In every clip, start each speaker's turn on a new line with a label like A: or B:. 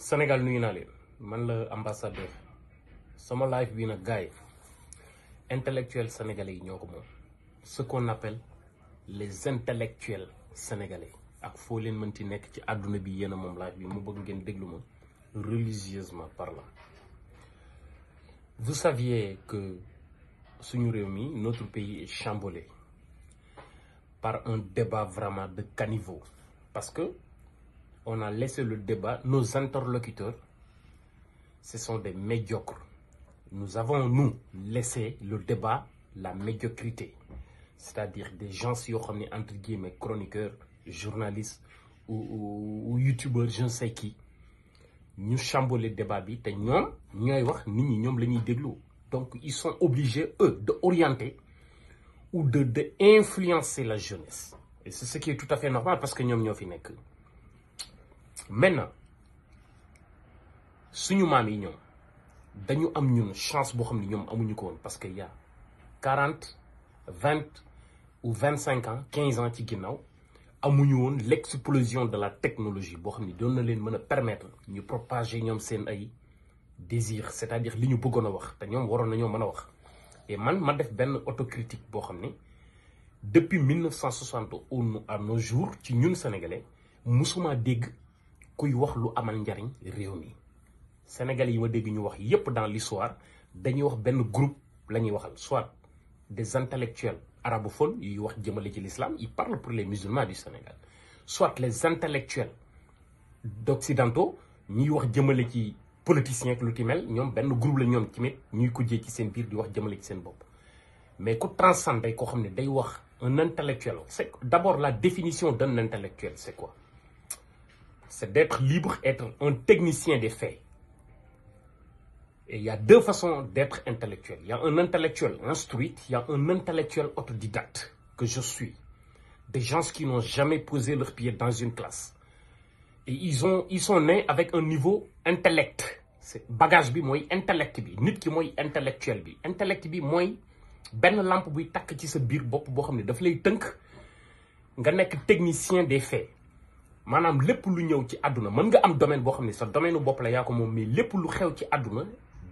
A: Sénégal nuyu naa leen man la ambassadeur sama live bi nag gars yi intellectuels sénégalais yi ñoo ko moom ce qu'on appelle les intellectuels sénégalais ak foo leen mënti nekk ci àdduna bi yéen a moom live bi mu bëgg ngeen déglu ma religieusement parlant. Vous saviez que suñu réew mi notre pays est chamboulé par un débat vraiment de caniveau parce que on a laissé le débat, nos interlocuteurs, ce sont des médiocres. Nous avons, nous, laissé le débat, la médiocrité. C'est-à-dire des gens, si on est entre guillemets, chroniqueurs, journalistes ou youtubeurs, je ne sais qui, nous chamboulons le débat, et nous, donc ils sont obligés, eux, d'orienter ou d'influencer la jeunesse. Et c'est ce qui est tout à fait normal parce que nous sommes finis. Maintenant suñu maam yi ñoom dañu am ñun chance boo xam ne ñoom amuñu ko woon parce que y a 40 20 ou 25 ans 15 ans ci ginnaaw amuñu woon l'explosion de la technologie boo xam ne doon na leen mën a permettre ñu propager ñoom seen ay désir c'est-à-dire li ñu bëggoon a wax te ñoom waroon nañoo mën a wax. Et man ma def benn autocritique boo xam ne depuis 1960 à nos jours ci ñun sénégalais musuma dégg kuy wax lu amal njariñ réew mi sénégalais yi ma dégg ñu wax yépp dans l'histoire dañuy wax benn groupe la ñuy waxal soit des intellectuels arabophones yuy wax jëmale ci l'islam ils parlent pour les musulmans du Sénégal soit les intellectuels d'occidentaux ñuy wax jëmale ci politiciens ak lu ti mel ñoom benn groupe la ñoom tamit ñuy kujjee ci seen biir di wax jëmale ci seen bopp mais ku transcender koo xam ne day wax un intellectuel c'est d'abord la définition d'un intellectuel c'est quoi? C'est d'être libre, être un technicien des faits. Et il y a deux façons d'être intellectuel. Il y a un intellectuel instruit, il y a un intellectuel autodidacte, que je suis. Des gens qui n'ont jamais posé leur pied dans une classe. Et ils sont nés avec un niveau intellect. C'est bagage bi moy intellect bi. Nit ki moy intellectuel bi. Intellect bi moy ben lampe buy tak ci sa bir bop bo xamné daf lay teunk nga nek technicien des faits. Manam lepp lu ñëw ci aduna mën nga am domaine boo xam ne sa domaine bopp la yaa ko moom mais lépp lu xew ci aduna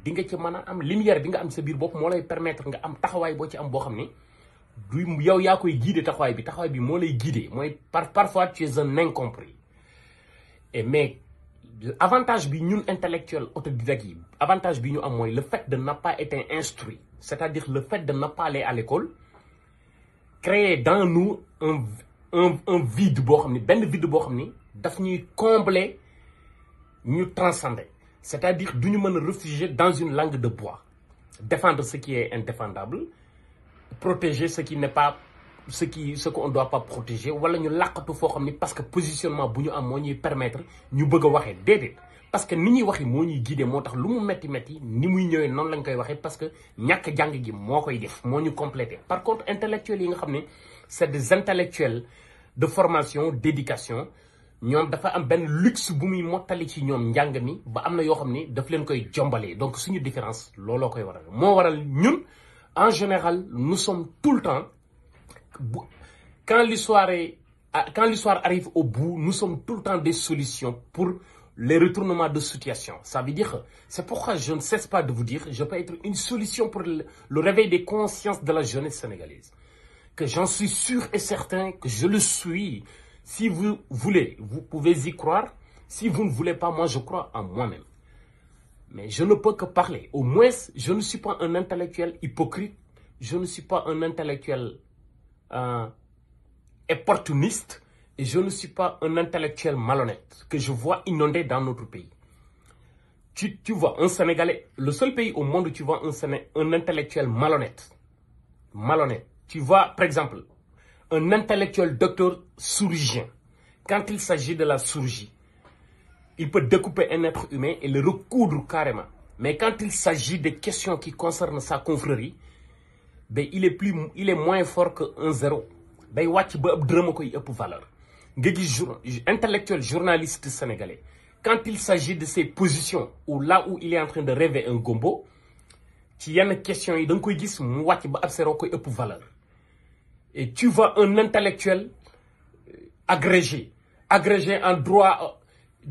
A: di nga ci mën a am lumière bi nga am sa biir bopp moo lay permettre nga am taxawaay boo ci am boo xam ne du yow yaa koy guider taxawaay bi moo lay guider mooy parfois tu es un incompris. Et mais avantage bi ñun intellectuel autodidacte yi avantage bi ñu am mooy le fait de ne pas être instruit c'est-à-dire le fait de ne pas aller à l'école créer dans nous un vide boo xam ne benn vide boo xam ne daf ñuy combler ñu transcender c'est-à-dire du ñu mën a réfugier dans une langue de bois défendre ce qui est indéfendable protéger ce qui n'est pas ce qu'on doit pas protéger wala ñu làqatu foo xam ne parce que positionnement bu ñu am moo ñuy permettre ñu bëgg a waxee déedéet parce que ni ñuy waxi moo ñuy guider moo tax lu mu metti ni muy ñëwee noonu lañ koy waxee parce que ñàkk jàng gi moo koy def moo ñu compléter. Par contre intellectuels yi nga xam ne c'est des intellectuels de formation d'éducation ñoom dafa am benn luxe bu muy mottali ci ñoom njàng mi ba am na yoo xam ni daf leen koy jombalee donc suñu différence looloo koy waral moo waral ñun en général nous sommes tout le temps quand l'histoire arrive au bout nous sommes tout le temps des solutions pour les retournements de situation. Ça veut dire que c'est pourquoi je ne cesse pas de vous dire je peux être une solution pour le réveil des consciences de la jeunesse sénégalaise. Que j'en suis sûr et certain que je le suis. Si vous voulez, vous pouvez y croire. Si vous ne voulez pas, moi je crois en moi-même. Mais je ne peux que parler. Au moins, je ne suis pas un intellectuel hypocrite. Je ne suis pas un intellectuel opportuniste. Et je ne suis pas un intellectuel malhonnête que je vois inondé dans notre pays. Tu vois, un Sénégalais, le seul pays au monde où tu vois un intellectuel malhonnête. Malhonnête. Tu vois, par exemple, un intellectuel docteur chirurgien, quand il s'agit de la chirurgie, il peut découper un être humain et le recoudre carrément. Mais quand il s'agit de questions qui concernent sa confrérie, ben, il est moins fort qu'un zéro. Ben, valeur. Intellectuel journaliste sénégalais, quand il s'agit de ses positions ou là où il est en train de rêver un gombo, ci yenn question yi da nga koy gis mu wàcc ba ab zéro koy ëpp valeur. Et tu vois un intellectuel agrégé en droit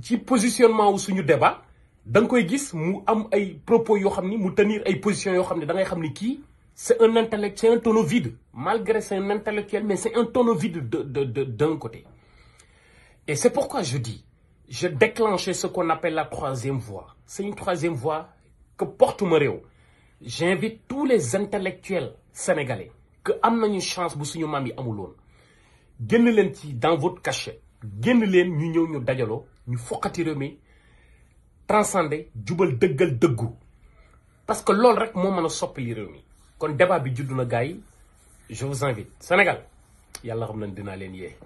A: ci positionnement wu suñu débat da nga koy gis mu am ay propos yoo xam ni mu tenir ay positions yoo xam ne da ngay xam ni kii c'est un intellectuel, c'est un tonneau vide. Malgré c'est un intellectuel, mais c'est un tonneau vide d'un côté. Et c'est pourquoi je dis, je déclenchais ce qu'on appelle la troisième voie. C'est une troisième voie que porte Moréo. J'invite tous les intellectuels sénégalais que am nañu chance bu suñu maam yi amuloon génn leen ci dans votre cachette génn leen ñu ñëw ñu dajaloo ñu foqati réew mi transcender jubal dëggal dëggu parce que loolu rek moo mën a soppali réew mi kon débat bi juddu na gars yi je vous invite Sénégal yàlla xam nañ dinaa leen yee